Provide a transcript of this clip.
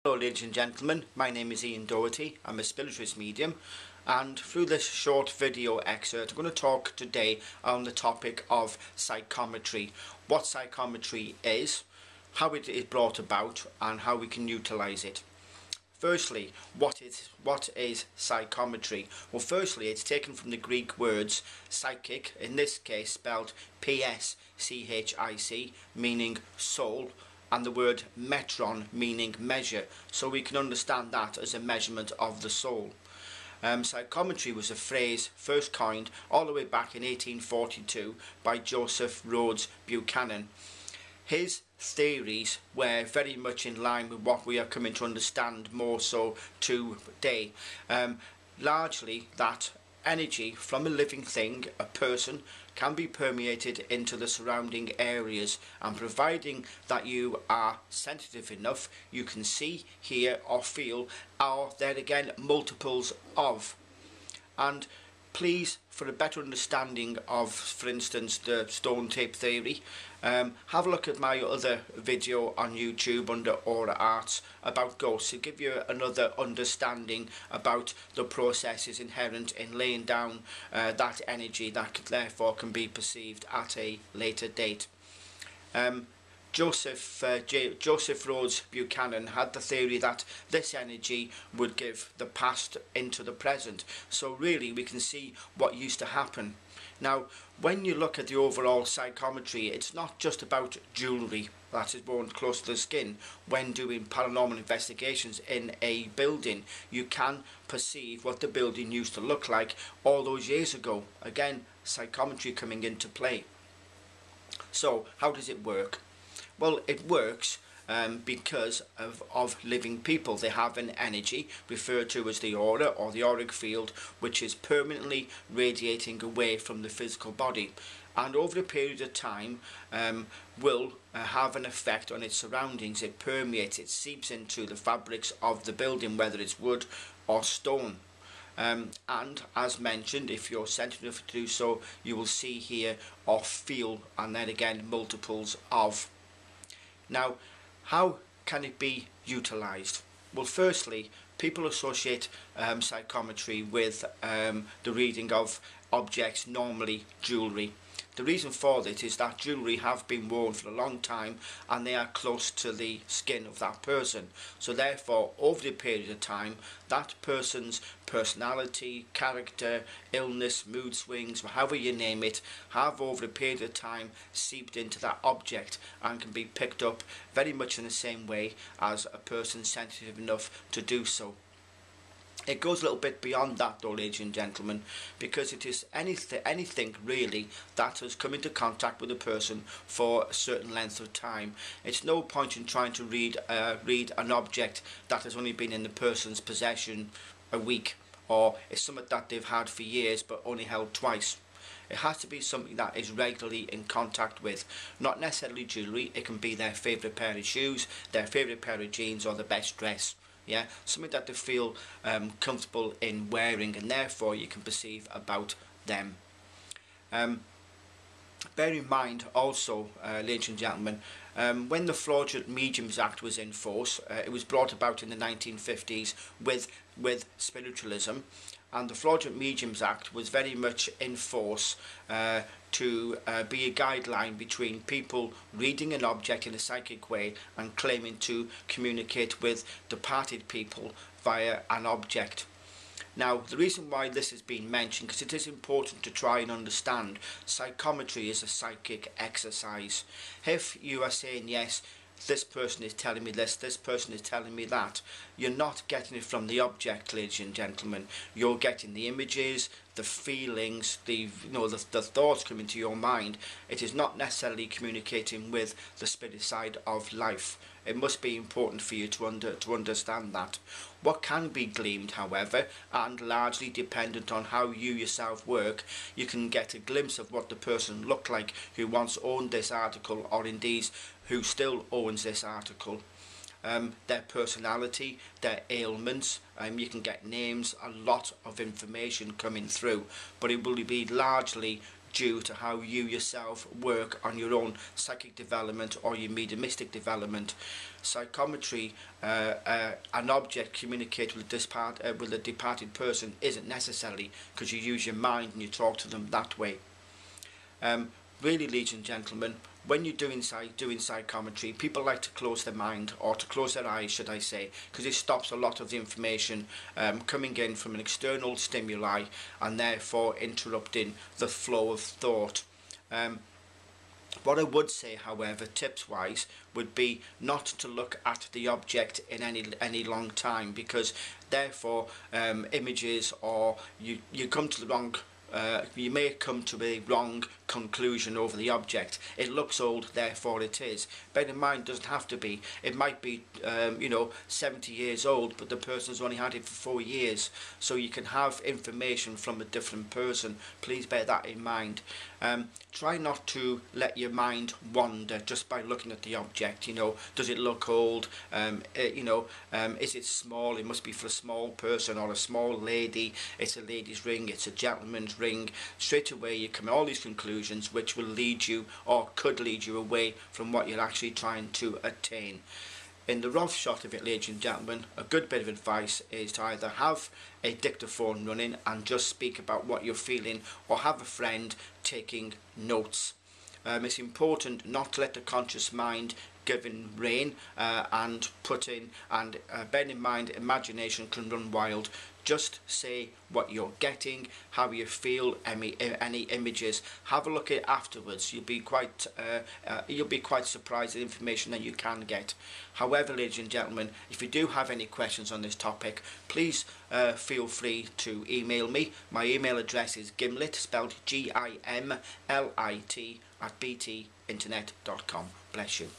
Hello ladies and gentlemen, my name is Ian Doherty. I'm a spiritualist medium, and through this short video excerpt I'm going to talk today on the topic of psychometry, what psychometry is, how it is brought about and how we can utilise it. Firstly, what is psychometry? Well, firstly, it's taken from the Greek words psychic, in this case spelled P-S-C-H-I-C, meaning soul, and the word metron, meaning measure, so we can understand that as a measurement of the soul. Psychometry was a phrase first coined all the way back in 1842 by Joseph Rhodes Buchanan. His theories were very much in line with what we are coming to understand more so today. Largely that energy from a living thing, a person, can be permeated into the surrounding areas, and providing that you are sensitive enough, you can see, hear or feel, or there again multiples of. And please, for a better understanding of, for instance, the stone tape theory, have a look at my other video on YouTube under Aura Arts about ghosts to give you another understanding about the processes inherent in laying down that energy that therefore can be perceived at a later date. Joseph Rhodes Buchanan had the theory that this energy would give the past into the present. So really we can see what used to happen. Now, when you look at the overall psychometry, it's not just about jewellery that is worn close to the skin. When doing paranormal investigations in a building, you can perceive what the building used to look like all those years ago. Again, psychometry coming into play. So, how does it work? Well, it works because of living people. They have an energy referred to as the aura or the auric field, which is permanently radiating away from the physical body, and over a period of time will have an effect on its surroundings. It permeates, it seeps into the fabrics of the building, whether it's wood or stone. And as mentioned, if you're sensitive enough to do so, you will see, hear or feel, and then again multiples of. Now, how can it be utilised? Well, firstly, people associate psychometry with the reading of objects, normally jewellery. The reason for this is that jewellery have been worn for a long time and they are close to the skin of that person. So therefore, over the period of time, that person's personality, character, illness, mood swings, however you name it, have over a period of time seeped into that object and can be picked up very much in the same way as a person sensitive enough to do so. It goes a little bit beyond that though, ladies and gentlemen, because it is anything really that has come into contact with a person for a certain length of time. It's no point in trying to read an object that has only been in the person's possession a week, or it's something that they've had for years but only held twice. It has to be something that is regularly in contact with, not necessarily jewellery. It can be their favourite pair of shoes, their favourite pair of jeans, or the best dress. Yeah, something that they feel comfortable in wearing, and therefore you can perceive about them. Bear in mind also, ladies and gentlemen, when the Fraudulent Mediums Act was in force, it was brought about in the 1950s with spiritualism, and the Fraudulent Mediums Act was very much in force to be a guideline between people reading an object in a psychic way and claiming to communicate with departed people via an object. Now, the reason why this has been mentioned, because it is important to try and understand, psychometry is a psychic exercise. If you are saying, yes, this person is telling me this person is telling me that, you're not getting it from the object, ladies and gentlemen. You're getting the images, the feelings, the thoughts coming to your mind. It is not necessarily communicating with the spirit side of life. It must be important for you to understand that. What can be gleaned, however, and largely dependent on how you yourself work, you can get a glimpse of what the person looked like who once owned this article, or indeed who still owns this article. Their personality, their ailments, you can get names, a lot of information coming through, but it will be largely due to how you yourself work on your own psychic development or your mediumistic development. Psychometry, an object communicate with a departed person, isn't necessarily, because you use your mind and you talk to them that way. Really, ladies and gentlemen, when you're doing psychometry, people like to close their mind, or to close their eyes, should I say, because it stops a lot of the information coming in from an external stimuli, and therefore interrupting the flow of thought. What I would say, however, tips-wise, would be not to look at the object in any long time, because therefore images, or you come to the wrong. You may come to a wrong conclusion over the object. It looks old, therefore it is. Bear in mind, it doesn't have to be. It might be, 70 years old, but the person's only had it for 4 years. So you can have information from a different person. Please bear that in mind. Try not to let your mind wander just by looking at the object. Does it look old? Is it small? It must be for a small person or a small lady. It's a lady's ring. It's a gentleman's ring. Straight away you come to all these conclusions, which will lead you, or could lead you, away from what you're actually trying to attain. In the rough shot of it, ladies and gentlemen, a good bit of advice is to either have a dictaphone running and just speak about what you're feeling, or have a friend taking notes. It's important not to let the conscious mind give in rein and bear in mind, imagination can run wild. Just say what you're getting, how you feel, any images. Have a look at it afterwards. You'll be quite surprised at the information that you can get. However, ladies and gentlemen, if you do have any questions on this topic, please feel free to email me. My email address is gimlit, spelled GIMLIT, @btinternet.com. Bless you.